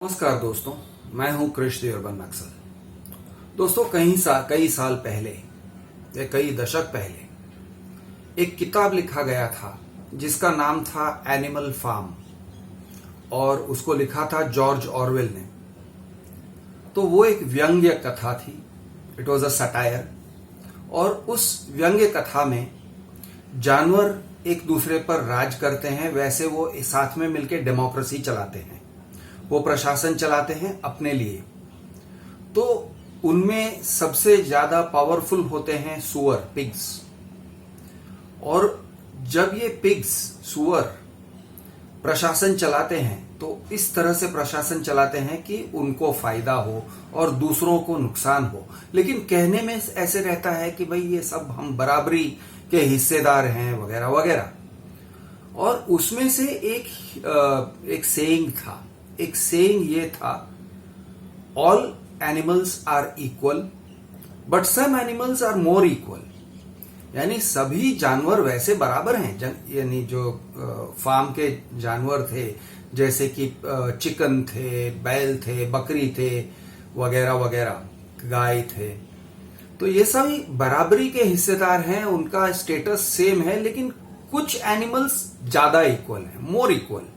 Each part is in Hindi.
नमस्कार दोस्तों, मैं हूं कृष्ण अर्बन नक्सल। दोस्तों, कई साल पहले या कई दशक पहले एक किताब लिखा गया था जिसका नाम था एनिमल फार्म और उसको लिखा था जॉर्ज ऑरवेल ने। तो वो एक व्यंग्य कथा थी, इट वॉज अ सटायर। और उस व्यंग्य कथा में जानवर एक दूसरे पर राज करते हैं, वैसे वो साथ में मिलकर डेमोक्रेसी चलाते हैं, वो प्रशासन चलाते हैं अपने लिए। तो उनमें सबसे ज्यादा पावरफुल होते हैं सुअर, पिग्स। और जब ये पिग्स, सुअर प्रशासन चलाते हैं तो इस तरह से प्रशासन चलाते हैं कि उनको फायदा हो और दूसरों को नुकसान हो। लेकिन कहने में ऐसे रहता है कि भाई ये सब हम बराबरी के हिस्सेदार हैं वगैरह वगैरह। और उसमें से एक सेइंग था, एक सेइंग ये था, all animals are equal but some animals are more equal. यानी सभी जानवर वैसे बराबर हैं, यानी जो फार्म के जानवर थे जैसे कि चिकन थे, बैल थे, बकरी थे वगैरह वगैरह, गाय थे, तो ये सभी बराबरी के हिस्सेदार हैं, उनका स्टेटस सेम है। लेकिन कुछ एनिमल्स ज्यादा इक्वल हैं, मोर इक्वल।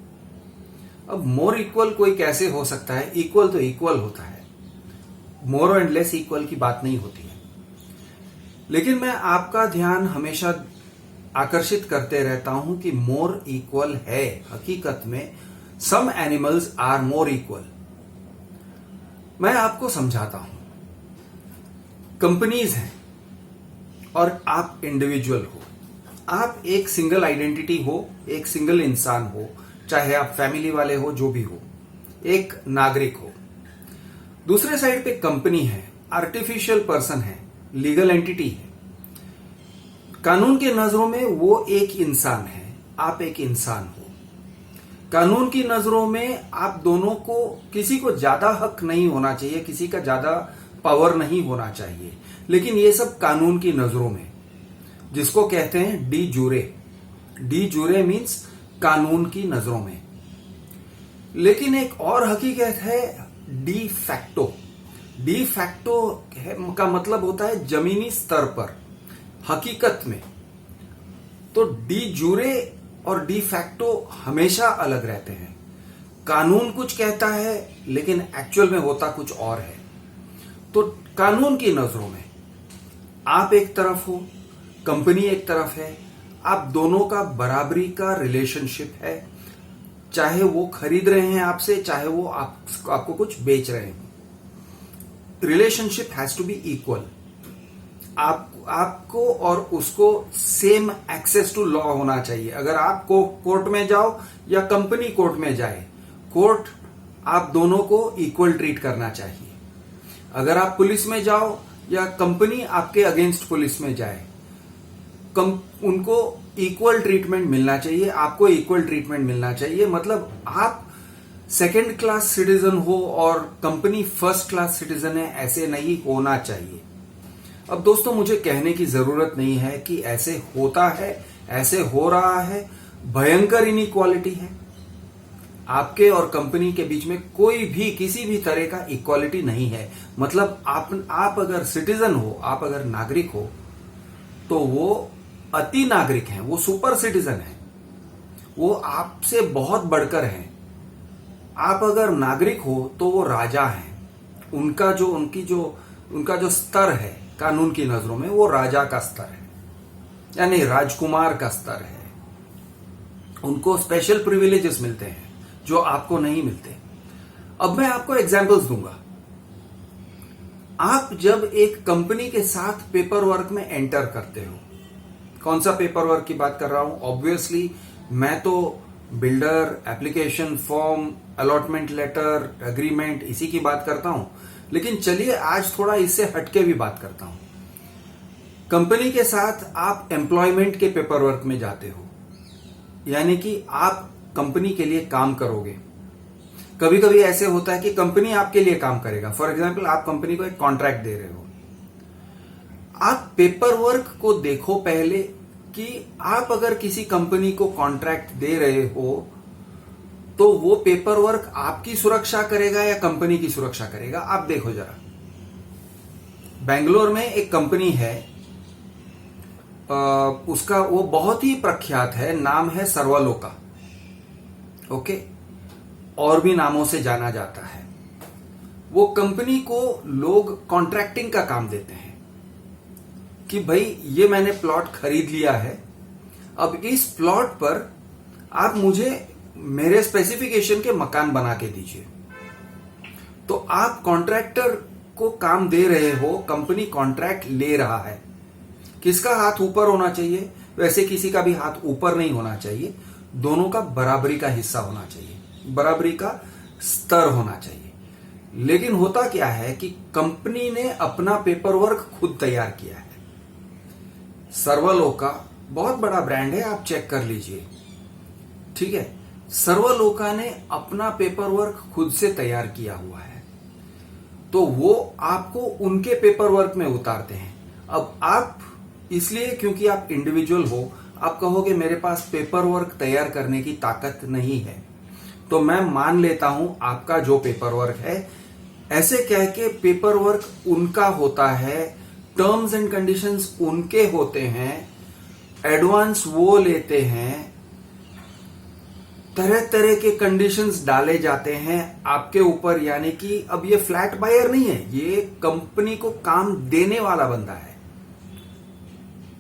अब मोर इक्वल कोई कैसे हो सकता है? इक्वल तो इक्वल होता है, मोर एंड लेस इक्वल की बात नहीं होती है। लेकिन मैं आपका ध्यान हमेशा आकर्षित करते रहता हूं कि मोर इक्वल है हकीकत में। Some animals are more equal. मैं आपको समझाता हूं। कंपनीज हैं और आप इंडिविजुअल हो, आप एक सिंगल आइडेंटिटी हो, एक सिंगल इंसान हो, चाहे आप फैमिली वाले हो, जो भी हो, एक नागरिक हो। दूसरे साइड पे कंपनी है, आर्टिफिशियल पर्सन है, लीगल एंटिटी है। कानून के नजरों में वो एक इंसान है, आप एक इंसान हो। कानून की नजरों में आप दोनों को, किसी को ज्यादा हक नहीं होना चाहिए, किसी का ज्यादा पावर नहीं होना चाहिए। लेकिन ये सब कानून की नजरों में, जिसको कहते हैं D jure. D jure means कानून की नजरों में। लेकिन एक और हकीकत है डी फैक्टो। डी फैक्टो का मतलब होता है जमीनी स्तर पर, हकीकत में। तो डी जूरे और डी फैक्टो हमेशा अलग रहते हैं। कानून कुछ कहता है लेकिन एक्चुअल में होता कुछ और है। तो कानून की नजरों में आप एक तरफ हो, कंपनी एक तरफ है, आप दोनों का बराबरी का रिलेशनशिप है। चाहे वो खरीद रहे हैं आपसे, चाहे वो आपको कुछ बेच रहे हैं, relationship has to be equal. आपको और उसको सेम एक्सेस टू लॉ होना चाहिए। अगर आप कोर्ट में जाओ या कंपनी कोर्ट में जाए, कोर्ट आप दोनों को इक्वल ट्रीट करना चाहिए। अगर आप पुलिस में जाओ या कंपनी आपके अगेंस्ट पुलिस में जाए, उनको इक्वल ट्रीटमेंट मिलना चाहिए, आपको इक्वल ट्रीटमेंट मिलना चाहिए। मतलब आप सेकेंड क्लास सिटीजन हो और कंपनी फर्स्ट क्लास सिटीजन है, ऐसे नहीं होना चाहिए। अब दोस्तों, मुझे कहने की जरूरत नहीं है कि ऐसे होता है, ऐसे हो रहा है, भयंकर इनइक्वालिटी है। आपके और कंपनी के बीच में कोई भी किसी भी तरह का इक्वालिटी नहीं है। मतलब आप अगर सिटीजन हो, आप अगर नागरिक हो, तो वो अति नागरिक हैं, वो सुपर सिटीजन हैं, वो आपसे बहुत बढ़कर हैं। आप अगर नागरिक हो तो वो राजा हैं। उनका जो स्तर है कानून की नजरों में, वो राजा का स्तर है, यानी राजकुमार का स्तर है। उनको स्पेशल प्रिविलेजेस मिलते हैं जो आपको नहीं मिलते। अब मैं आपको एग्जांपल्स दूंगा। आप जब एक कंपनी के साथ पेपर वर्क में एंटर करते हो, कौन सा पेपर वर्क की बात कर रहा हूं? ऑब्वियसली मैं तो builder, application form, allotment letter, agreement, इसी की बात करता हूं। लेकिन चलिए आज थोड़ा इससे हटके भी बात करता हूं। कंपनी के साथ आप एम्प्लॉयमेंट के पेपर वर्क में जाते हो, यानी कि आप कंपनी के लिए काम करोगे। कभी कभी ऐसे होता है कि कंपनी आपके लिए काम करेगा। फॉर एग्जाम्पल, आप कंपनी को एक कॉन्ट्रैक्ट दे रहे हो। आप पेपर वर्क को देखो पहले कि आप अगर किसी कंपनी को कॉन्ट्रैक्ट दे रहे हो तो वो पेपर वर्क आपकी सुरक्षा करेगा या कंपनी की सुरक्षा करेगा? आप देखो जरा, बेंगलोर में एक कंपनी है, उसका वो बहुत ही प्रख्यात है, नाम है सर्वलोका। ओके, और भी नामों से जाना जाता है। वो कंपनी को लोग कॉन्ट्रैक्टिंग का काम देते हैं कि भाई ये मैंने प्लॉट खरीद लिया है, अब इस प्लॉट पर आप मुझे मेरे स्पेसिफिकेशन के मकान बना के दीजिए। तो आप कॉन्ट्रैक्टर को काम दे रहे हो, कंपनी कॉन्ट्रैक्ट ले रहा है। किसका हाथ ऊपर होना चाहिए? वैसे किसी का भी हाथ ऊपर नहीं होना चाहिए, दोनों का बराबरी का हिस्सा होना चाहिए, बराबरी का स्तर होना चाहिए। लेकिन होता क्या है कि कंपनी ने अपना पेपर वर्क खुद तैयार किया है। सर्वलोका बहुत बड़ा ब्रांड है, आप चेक कर लीजिए, ठीक है। सर्वलोका ने अपना पेपर वर्क खुद से तैयार किया हुआ है, तो वो आपको उनके पेपर वर्क में उतारते हैं। अब आप इसलिए क्योंकि आप इंडिविजुअल हो, आप कहोगे मेरे पास पेपर वर्क तैयार करने की ताकत नहीं है, तो मैं मान लेता हूं आपका जो पेपर वर्क है, ऐसे कह के पेपर वर्क उनका होता है, टर्म्स एंड कंडीशंस उनके होते हैं, एडवांस वो लेते हैं, तरह तरह के कंडीशंस डाले जाते हैं आपके ऊपर। यानी कि अब ये फ्लैट बायर नहीं है, ये कंपनी को काम देने वाला बंदा है,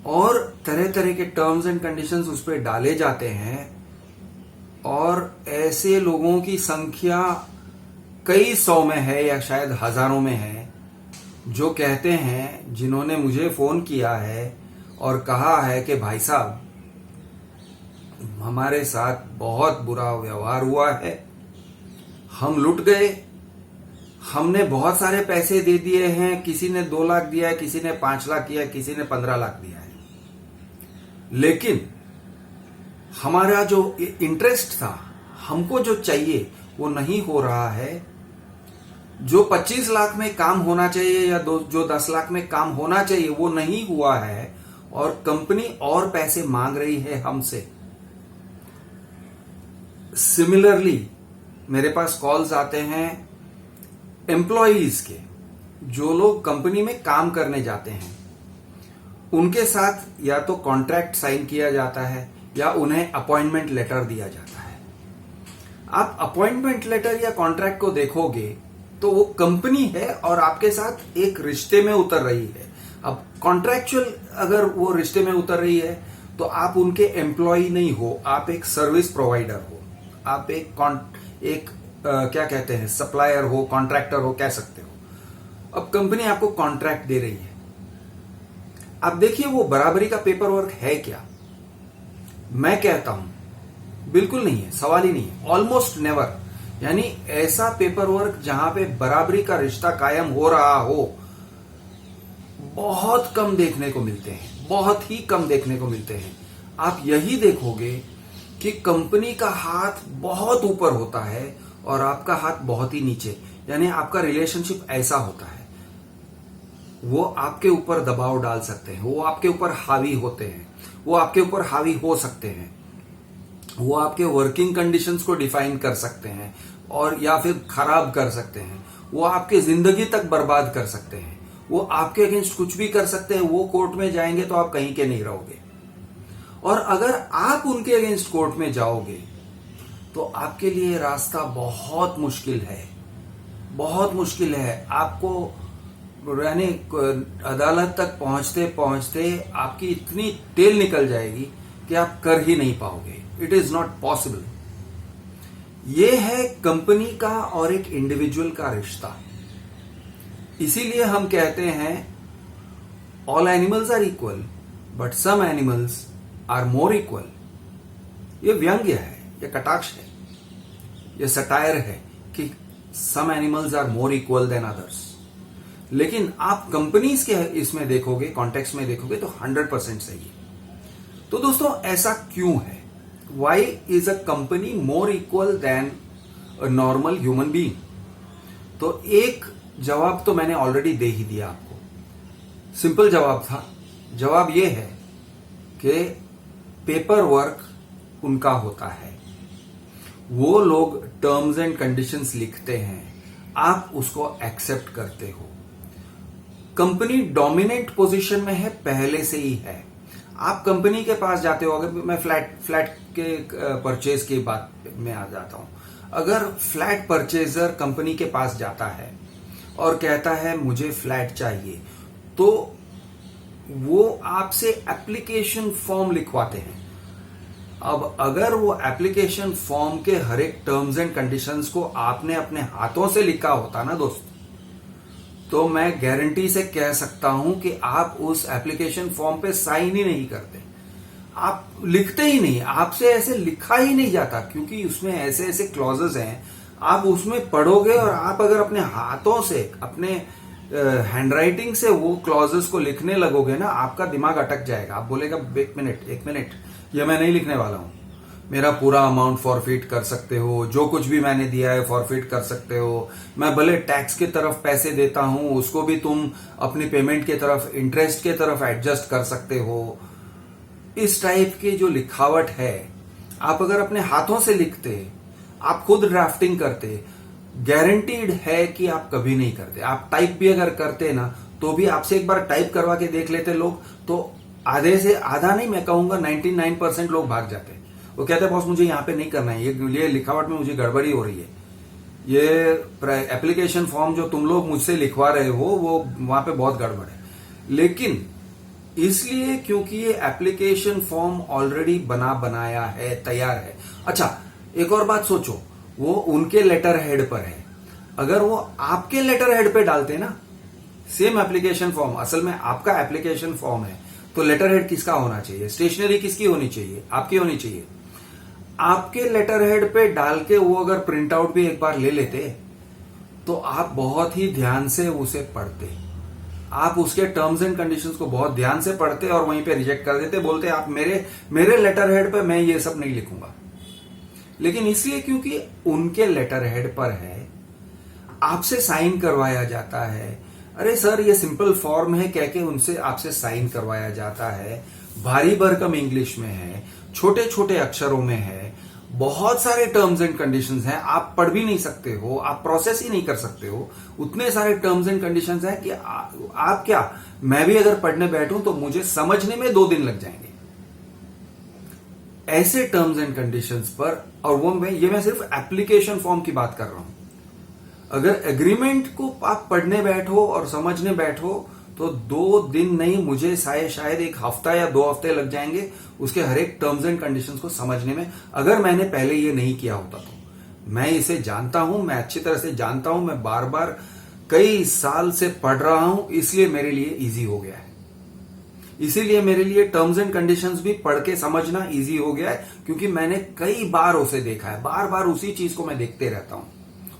और तरह तरह के टर्म्स एंड कंडीशंस उस पर डाले जाते हैं। और ऐसे लोगों की संख्या कई सौ में है या शायद हजारों में है, जो कहते हैं, जिन्होंने मुझे फोन किया है और कहा है कि भाई साहब हमारे साथ बहुत बुरा व्यवहार हुआ है, हम लुट गए, हमने बहुत सारे पैसे दे दिए हैं, किसी ने 2 लाख दिया है, किसी ने 5 लाख दिया है, किसी ने 15 लाख दिया है, लेकिन हमारा जो इंटरेस्ट था, हमको जो चाहिए वो नहीं हो रहा है। जो 25 लाख में काम होना चाहिए या जो 10 लाख में काम होना चाहिए वो नहीं हुआ है, और कंपनी और पैसे मांग रही है हमसे। सिमिलरली मेरे पास कॉल्स आते हैं एम्प्लॉयज के, जो लोग कंपनी में काम करने जाते हैं, उनके साथ या तो कॉन्ट्रैक्ट साइन किया जाता है या उन्हें अपॉइंटमेंट लेटर दिया जाता है। आप अपॉइंटमेंट लेटर या कॉन्ट्रैक्ट को देखोगे तो वो कंपनी है और आपके साथ एक रिश्ते में उतर रही है। अब कॉन्ट्रैक्चुअल अगर वो रिश्ते में उतर रही है तो आप उनके एम्प्लॉय नहीं हो, आप एक सर्विस प्रोवाइडर हो, आप एक क्या कहते हैं, सप्लायर हो, कॉन्ट्रैक्टर हो, कह सकते हो। अब कंपनी आपको कॉन्ट्रैक्ट दे रही है, अब देखिए वो बराबरी का पेपर वर्क है क्या? मैं कहता हूं बिल्कुल नहीं है, सवाल ही नहीं है, ऑलमोस्ट नेवर। यानी ऐसा पेपर वर्क जहां पे बराबरी का रिश्ता कायम हो रहा हो, बहुत कम देखने को मिलते हैं, बहुत ही कम देखने को मिलते हैं। आप यही देखोगे कि कंपनी का हाथ बहुत ऊपर होता है और आपका हाथ बहुत ही नीचे। यानी आपका रिलेशनशिप ऐसा होता है, वो आपके ऊपर दबाव डाल सकते हैं, वो आपके ऊपर हावी होते हैं, वो आपके ऊपर हावी हो सकते हैं, वो आपके वर्किंग कंडीशंस को डिफाइन कर सकते हैं और या फिर खराब कर सकते हैं, वो आपके जिंदगी तक बर्बाद कर सकते हैं, वो आपके अगेंस्ट कुछ भी कर सकते हैं। वो कोर्ट में जाएंगे तो आप कहीं के नहीं रहोगे, और अगर आप उनके अगेंस्ट कोर्ट में जाओगे तो आपके लिए रास्ता बहुत मुश्किल है, बहुत मुश्किल है। आपको यानी अदालत तक पहुंचते पहुंचते आपकी इतनी टेल निकल जाएगी कि आप कर ही नहीं पाओगे। It is not possible. ये है कंपनी का और एक इंडिविजुअल का रिश्ता। इसीलिए हम कहते हैं all animals are equal but some animals are more equal. ये व्यंग्य है, ये कटाक्ष है, ये सटायर है कि some animals are more equal than others. लेकिन आप कंपनीज के इसमें देखोगे, कॉन्टेक्स्ट में देखोगे तो 100% सही है। तो दोस्तों ऐसा क्यों है? Why is a company more equal than a normal human being? तो एक जवाब तो मैंने ऑलरेडी दे ही दिया आपको, सिंपल जवाब था। जवाब यह है कि पेपर वर्क उनका होता है, वो लोग टर्म्स एंड कंडीशंस लिखते हैं, आप उसको एक्सेप्ट करते हो। कंपनी डोमिनेंट पोजीशन में है, पहले से ही है। आप कंपनी के पास जाते हो, अगर मैं फ्लैट के परचेज की बात में आ जाता हूं, अगर फ्लैट परचेजर कंपनी के पास जाता है और कहता है मुझे फ्लैट चाहिए, तो वो आपसे एप्लीकेशन फॉर्म लिखवाते हैं। अब अगर वो एप्लीकेशन फॉर्म के हर एक टर्म्स एंड कंडीशंस को आपने अपने हाथों से लिखा होता ना दोस्त, तो मैं गारंटी से कह सकता हूं कि आप उस एप्लीकेशन फॉर्म पे साइन ही नहीं करते, आप लिखते ही नहीं, आपसे ऐसे लिखा ही नहीं जाता, क्योंकि उसमें ऐसे ऐसे क्लॉजेस हैं। आप उसमें पढ़ोगे और आप अगर अपने हाथों से, अपने हैंडराइटिंग से वो क्लॉजेस को लिखने लगोगे ना, आपका दिमाग अटक जाएगा। आप बोलेगा एक मिनट, ये मैं नहीं लिखने वाला हूं। मेरा पूरा अमाउंट फॉरफिट कर सकते हो, जो कुछ भी मैंने दिया है फॉरफिट कर सकते हो। मैं भले टैक्स की तरफ पैसे देता हूं, उसको भी तुम अपनी पेमेंट की तरफ, इंटरेस्ट की तरफ एडजस्ट कर सकते हो। इस टाइप की जो लिखावट है, आप अगर अपने हाथों से लिखते, आप खुद ड्राफ्टिंग करते, गारंटीड है कि आप कभी नहीं करते। आप टाइप भी अगर करते ना, तो भी आपसे एक बार टाइप करवा के देख लेते लोग, तो आधे से आधा नहीं, मैं कहूंगा 99% लोग भाग जाते। वो कहते हैं बॉस मुझे यहाँ पे नहीं करना है, ये लिखावट में मुझे गड़बड़ी हो रही है, ये एप्लीकेशन फॉर्म जो तुम लोग मुझसे लिखवा रहे हो वो वहां पे बहुत गड़बड़ है। लेकिन इसलिए क्योंकि ये एप्लीकेशन फॉर्म ऑलरेडी बनाया है, तैयार है। अच्छा, एक और बात सोचो, वो उनके लेटर हेड पर है, अगर वो आपके लेटर हेड पे डालते ना सेम एप्लीकेशन फॉर्म, असल में आपका एप्लीकेशन फॉर्म है, तो लेटर हेड किसका होना चाहिए? स्टेशनरी किसकी होनी चाहिए? आपकी होनी चाहिए। आपके लेटर हेड पे डाल के वो अगर प्रिंट आउट भी एक बार ले लेते, तो आप बहुत ही ध्यान से उसे पढ़ते, आप उसके टर्म्स एंड कंडीशंस को बहुत ध्यान से पढ़ते और वहीं पे रिजेक्ट कर देते, बोलते आप मेरे लेटर हेड पे मैं ये सब नहीं लिखूंगा। लेकिन इसलिए क्योंकि उनके लेटर हेड पर है, आपसे साइन करवाया जाता है। अरे सर ये सिंपल फॉर्म है कह के उनसे आपसे साइन करवाया जाता है। भारी भरकम इंग्लिश में है, छोटे छोटे अक्षरों में है, बहुत सारे टर्म्स एंड कंडीशंस हैं, आप पढ़ भी नहीं सकते हो, आप प्रोसेस ही नहीं कर सकते हो। उतने सारे टर्म्स एंड कंडीशंस हैं कि आप क्या, मैं भी अगर पढ़ने बैठूं तो मुझे समझने में 2 दिन लग जाएंगे। ऐसे टर्म्स एंड कंडीशंस पर, और वो मैं सिर्फ एप्लीकेशन फॉर्म की बात कर रहा हूं। अगर एग्रीमेंट को आप पढ़ने बैठो और समझने बैठो तो 2 दिन नहीं, मुझे शायद 1 हफ्ता या 2 हफ्ते लग जाएंगे उसके हर एक टर्म्स एंड कंडीशंस को समझने में, अगर मैंने पहले ये नहीं किया होता तो। मैं इसे जानता हूं, मैं अच्छी तरह से जानता हूं, मैं बार बार कई साल से पढ़ रहा हूं, इसलिए मेरे लिए इजी हो गया है। इसीलिए मेरे लिए टर्म्स एंड कंडीशंस भी पढ़ के समझना इजी हो गया है, क्योंकि मैंने कई बार उसे देखा है। बार बार उसी चीज को मैं देखते रहता हूं,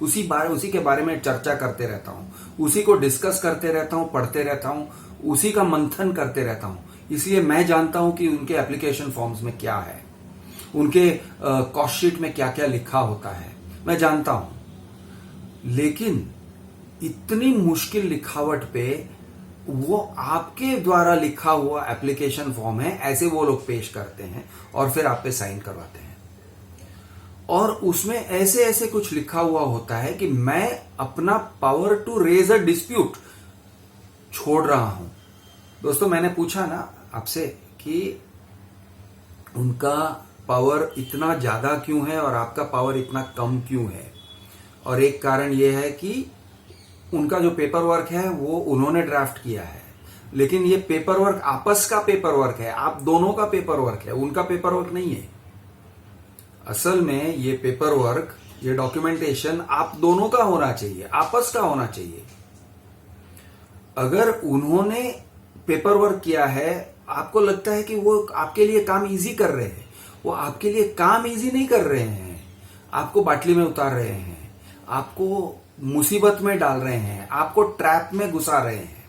उसी के बारे में चर्चा करते रहता हूं, उसी को डिस्कस करते रहता हूं, पढ़ते रहता हूं, उसी का मंथन करते रहता हूं। इसलिए मैं जानता हूं कि उनके एप्लीकेशन फॉर्म्स में क्या है, उनके कॉस्ट शीट में क्या क्या लिखा होता है, मैं जानता हूं। लेकिन इतनी मुश्किल लिखावट पे वो आपके द्वारा लिखा हुआ एप्लीकेशन फॉर्म है, ऐसे वो लोग पेश करते हैं और फिर आप पे साइन करवाते हैं। और उसमें ऐसे ऐसे कुछ लिखा हुआ होता है कि मैं अपना power to raise a dispute छोड़ रहा हूं। दोस्तों, मैंने पूछा ना आपसे कि उनका पावर इतना ज्यादा क्यों है और आपका पावर इतना कम क्यों है, और एक कारण यह है कि उनका जो पेपर वर्क है वो उन्होंने ड्राफ्ट किया है, लेकिन ये पेपर वर्क आपस का पेपर वर्क है, आप दोनों का पेपर वर्क है, उनका पेपर वर्क नहीं है। असल में ये पेपर वर्क, ये डॉक्यूमेंटेशन आप दोनों का होना चाहिए, आपस का होना चाहिए। अगर उन्होंने पेपर वर्क किया है, आपको लगता है कि वो आपके लिए काम इजी कर रहे हैं, वो आपके लिए काम इजी नहीं कर रहे हैं, आपको बाटली में उतार रहे हैं, आपको मुसीबत में डाल रहे हैं, आपको ट्रैप में घुसा रहे हैं,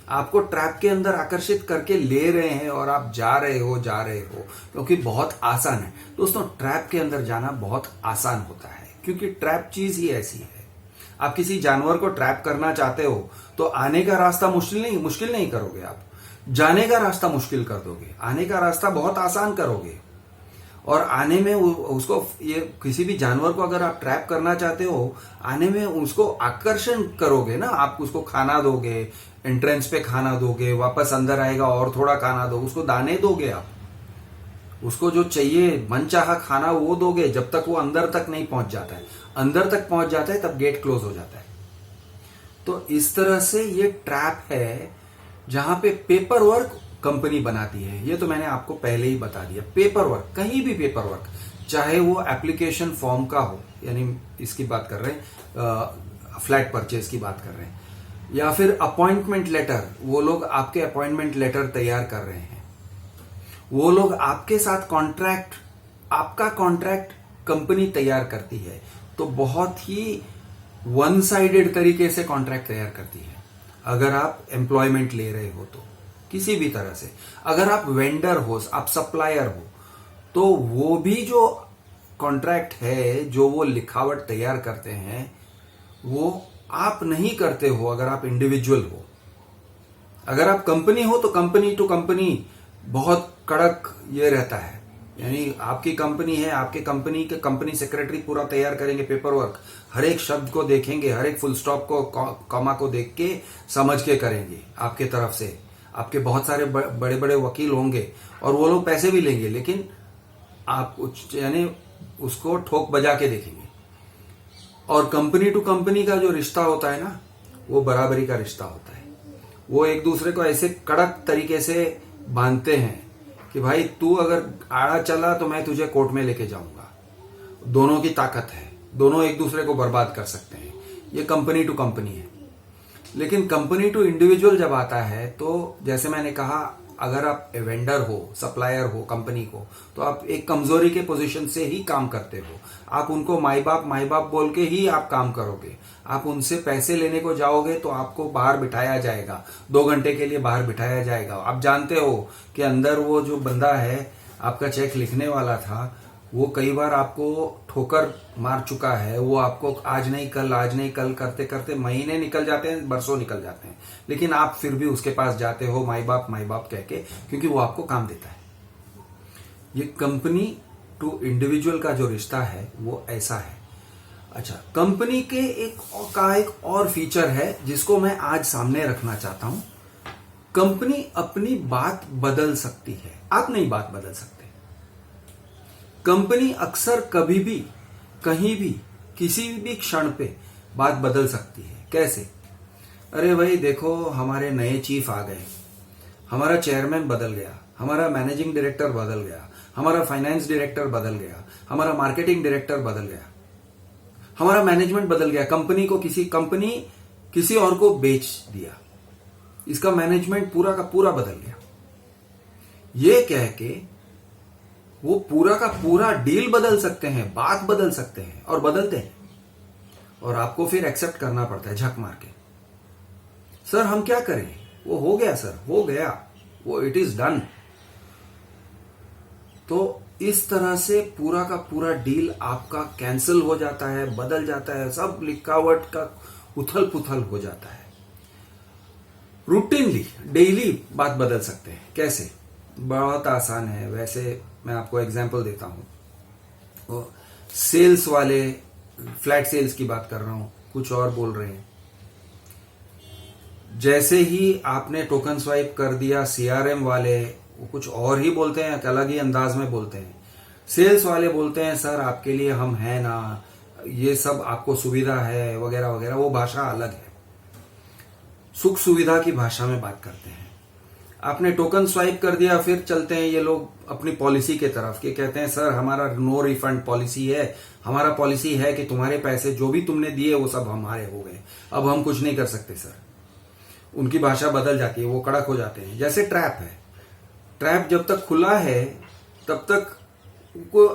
आपको ट्रैप के अंदर आकर्षित करके ले रहे हैं और आप जा रहे हो क्योंकि बहुत आसान है। दोस्तों, ट्रैप के अंदर जाना बहुत आसान होता है, क्योंकि ट्रैप चीज ही ऐसी है। आप किसी जानवर को ट्रैप करना चाहते हो तो आने का रास्ता मुश्किल नहीं करोगे, आप जाने का रास्ता मुश्किल कर दोगे, आने का रास्ता बहुत आसान करोगे। और आने में उसको, ये किसी भी जानवर को अगर आप ट्रैप करना चाहते हो, आने में उसको आकर्षण करोगे ना, आप उसको खाना दोगे, एंट्रेंस पे खाना दोगे, वापस अंदर आएगा और थोड़ा खाना दो, उसको दाने दोगे, आप उसको जो चाहिए मनचाहा खाना वो दोगे, जब तक वो अंदर तक नहीं पहुंच जाता है। अंदर तक पहुंच जाता है तब गेट क्लोज हो जाता है। तो इस तरह से ये ट्रैप है जहां पे पेपर वर्क कंपनी बनाती है। ये तो मैंने आपको पहले ही बता दिया। पेपर वर्क, कहीं भी पेपर वर्क, चाहे वो एप्लीकेशन फॉर्म का हो, यानी इसकी बात कर रहे हैं, फ्लैट परचेज की बात कर रहे हैं, या फिर अपॉइंटमेंट लेटर, वो लोग आपके अपॉइंटमेंट लेटर तैयार कर रहे हैं, वो लोग आपके साथ कॉन्ट्रैक्ट, आपका कॉन्ट्रैक्ट कंपनी तैयार करती है। तो बहुत ही वन साइडेड तरीके से कॉन्ट्रैक्ट तैयार करती है। अगर आप एम्प्लॉयमेंट ले रहे हो तो किसी भी तरह से, अगर आप वेंडर हो, आप सप्लायर हो, तो वो भी जो कॉन्ट्रैक्ट है, जो वो लिखावट तैयार करते हैं, वो आप नहीं करते हो अगर आप इंडिविजुअल हो। अगर आप कंपनी हो तो कंपनी टू कंपनी बहुत कड़क ये रहता है, यानी आपकी कंपनी है, आपके कंपनी के कंपनी सेक्रेटरी पूरा तैयार करेंगे पेपर वर्क, हर एक शब्द को देखेंगे, हर एक फुल स्टॉप को, कॉमा को देख के समझ के करेंगे आपके तरफ से। आपके बहुत सारे बड़े बड़े वकील होंगे और वो लोग पैसे भी लेंगे, लेकिन आप यानी उसको ठोक बजा के देखेंगे। और कंपनी टू कंपनी का जो रिश्ता होता है ना, वो बराबरी का रिश्ता होता है। वो एक दूसरे को ऐसे कड़क तरीके से बांधते हैं कि भाई तू अगर आड़ा चला तो मैं तुझे कोर्ट में लेके जाऊंगा। दोनों की ताकत है, दोनों एक दूसरे को बर्बाद कर सकते हैं। ये कंपनी टू कंपनी है। लेकिन कंपनी टू इंडिविजुअल जब आता है, तो जैसे मैंने कहा, अगर आप वेंडर हो, सप्लायर हो कंपनी को, तो आप एक कमजोरी के पोजीशन से ही काम करते हो। आप उनको माई बाप बोल के ही आप काम करोगे। आप उनसे पैसे लेने को जाओगे तो आपको बाहर बिठाया जाएगा, 2 घंटे के लिए बाहर बिठाया जाएगा। आप जानते हो कि अंदर वो जो बंदा है, आपका चेक लिखने वाला था, वो कई बार आपको ठोकर मार चुका है। वो आपको आज नहीं कल करते करते महीने निकल जाते हैं, बरसों निकल जाते हैं, लेकिन आप फिर भी उसके पास जाते हो माई बाप कह के, क्योंकि वो आपको काम देता है। ये कंपनी टू इंडिविजुअल का जो रिश्ता है वो ऐसा है। अच्छा, कंपनी के एक और फीचर है जिसको मैं आज सामने रखना चाहता हूं। कंपनी अपनी बात बदल सकती है, आप नहीं बात बदल सकते। कंपनी अक्सर कभी भी, कहीं भी, किसी भी क्षण पे बात बदल सकती है। कैसे? अरे भाई देखो, हमारे नए चीफ आ गए, हमारा चेयरमैन बदल गया, हमारा मैनेजिंग डायरेक्टर बदल गया, हमारा फाइनेंस डायरेक्टर बदल गया, हमारा मार्केटिंग डायरेक्टर बदल गया, हमारा मैनेजमेंट बदल गया। कंपनी को किसी और को बेच दिया, इसका मैनेजमेंट पूरा का पूरा बदल गया। ये कह के वो पूरा का पूरा डील बदल सकते हैं, बात बदल सकते हैं, और बदलते हैं। और आपको फिर एक्सेप्ट करना पड़ता है झक मार के। सर हम क्या करें, वो हो गया सर, हो गया, वो इट इज डन। तो इस तरह से पूरा का पूरा डील आपका कैंसिल हो जाता है, बदल जाता है, सब लिखावट का उथल पुथल हो जाता है। रूटीनली, डेली बात बदल सकते हैं। कैसे? बहुत आसान है। वैसे मैं आपको एग्जांपल देता हूं। सेल्स वाले, फ्लैट सेल्स की बात कर रहा हूं, कुछ और बोल रहे हैं। जैसे ही आपने टोकन स्वाइप कर दिया, सीआरएम वाले वो कुछ और ही बोलते हैं, अलग ही अंदाज में बोलते हैं। सेल्स वाले बोलते हैं सर आपके लिए हम हैं ना, ये सब आपको सुविधा है वगैरह वगैरह। वो भाषा अलग है, सुख सुविधा की भाषा में बात करते हैं। आपने टोकन स्वाइप कर दिया, फिर चलते हैं ये लोग अपनी पॉलिसी के तरफ, के कहते हैं सर हमारा नो रिफंड पॉलिसी है, हमारा पॉलिसी है कि तुम्हारे पैसे जो भी तुमने दिए वो सब हमारे हो गए, अब हम कुछ नहीं कर सकते सर। उनकी भाषा बदल जाती है, वो कड़क हो जाते हैं। जैसे ट्रैप है, ट्रैप जब तक खुला है तब तक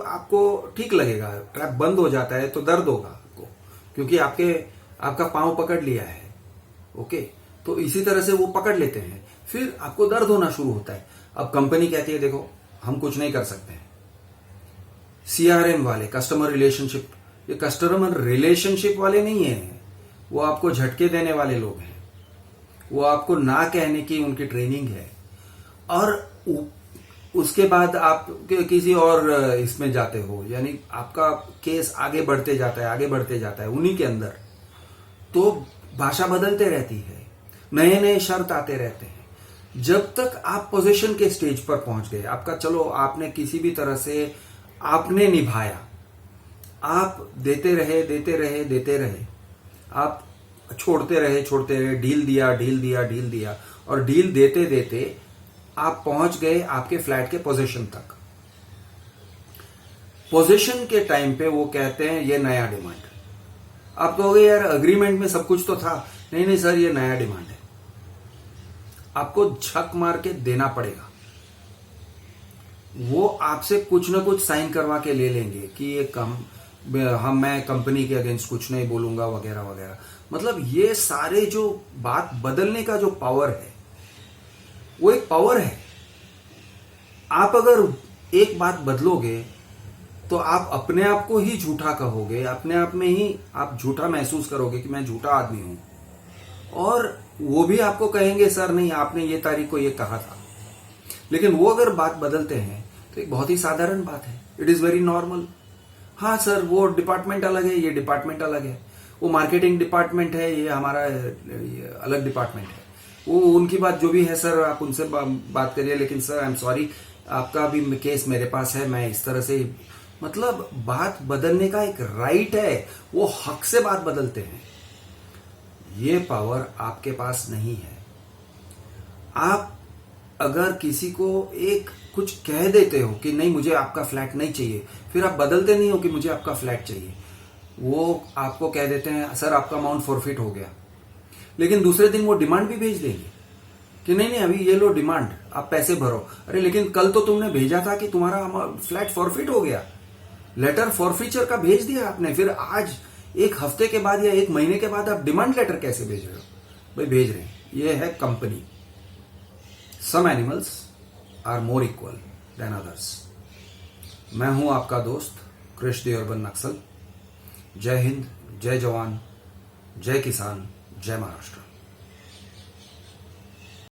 आपको ठीक लगेगा। ट्रैप बंद हो जाता है तो दर्द होगा आपको, क्योंकि आपका पांव पकड़ लिया है। ओके, तो इसी तरह से वो पकड़ लेते हैं, फिर आपको दर्द होना शुरू होता है। अब कंपनी कहती है देखो हम कुछ नहीं कर सकते हैं। सीआरएम वाले, कस्टमर रिलेशनशिप, ये कस्टमर रिलेशनशिप वाले नहीं है, वो आपको झटके देने वाले लोग हैं। वो आपको ना कहने की उनकी ट्रेनिंग है। और उसके बाद आप किसी और इसमें जाते हो, यानी आपका केस आगे बढ़ते जाता है, आगे बढ़ते जाता है उन्हीं के अंदर, तो भाषा बदलते रहती है, नए नए शर्त आते रहते हैं। जब तक आप पोजीशन के स्टेज पर पहुंच गए, आपका चलो आपने किसी भी तरह से आपने निभाया, आप देते रहे देते रहे देते रहे, आप छोड़ते रहे, डील दिया डील दिया डील दिया, और डील देते देते आप पहुंच गए आपके फ्लैट के पोजीशन तक। पोजीशन के टाइम पे वो कहते हैं ये नया डिमांड। आप कहोगे यार अग्रीमेंट में सब कुछ तो था। नहीं नहीं सर, ये नया डिमांड है, आपको झक मार के देना पड़ेगा। वो आपसे कुछ ना कुछ साइन करवा के ले लेंगे कि ये मैं कंपनी के अगेंस्ट कुछ नहीं बोलूंगा वगैरह वगैरह। मतलब ये सारे जो बात बदलने का जो पावर है, वो एक पावर है। आप अगर एक बात बदलोगे तो आप अपने आप को ही झूठा कहोगे, अपने आप में ही आप झूठा महसूस करोगे कि मैं झूठा आदमी हूं, और वो भी आपको कहेंगे सर नहीं आपने ये तारीख को ये कहा था। लेकिन वो अगर बात बदलते हैं तो एक बहुत ही साधारण बात है, इट इज वेरी नॉर्मल। हाँ सर, वो डिपार्टमेंट अलग है, ये डिपार्टमेंट अलग है, वो मार्केटिंग डिपार्टमेंट है, ये हमारा अलग डिपार्टमेंट है, वो उनकी बात जो भी है सर आप उनसे बात करिए, लेकिन सर आई एम सॉरी आपका भी केस मेरे पास है, मैं इस तरह से। मतलब बात बदलने का एक राइट है, वो हक से बात बदलते हैं। ये पावर आपके पास नहीं है। आप अगर किसी को एक कुछ कह देते हो कि नहीं मुझे आपका फ्लैट नहीं चाहिए, फिर आप बदलते नहीं हो कि मुझे आपका फ्लैट चाहिए, वो आपको कह देते हैं सर आपका अमाउंट फॉरफिट हो गया, लेकिन दूसरे दिन वो डिमांड भी भेज देंगे कि नहीं नहीं अभी ये लो डिमांड, आप पैसे भरो। अरे लेकिन कल तो तुमने भेजा था कि तुम्हारा फ्लैट फॉरफिट हो गया, लेटर फॉरफीचर का भेज दिया आपने, फिर आज एक हफ्ते के बाद या एक महीने के बाद आप डिमांड लेटर कैसे भेज रहे हो? भाई भेज रहे हैं, ये है company. Some animals are more equal than others. मैं हूं आपका दोस्त कृष द अर्बन नक्सल। जय हिंद, जय जवान, जय किसान, जय महाराष्ट्र।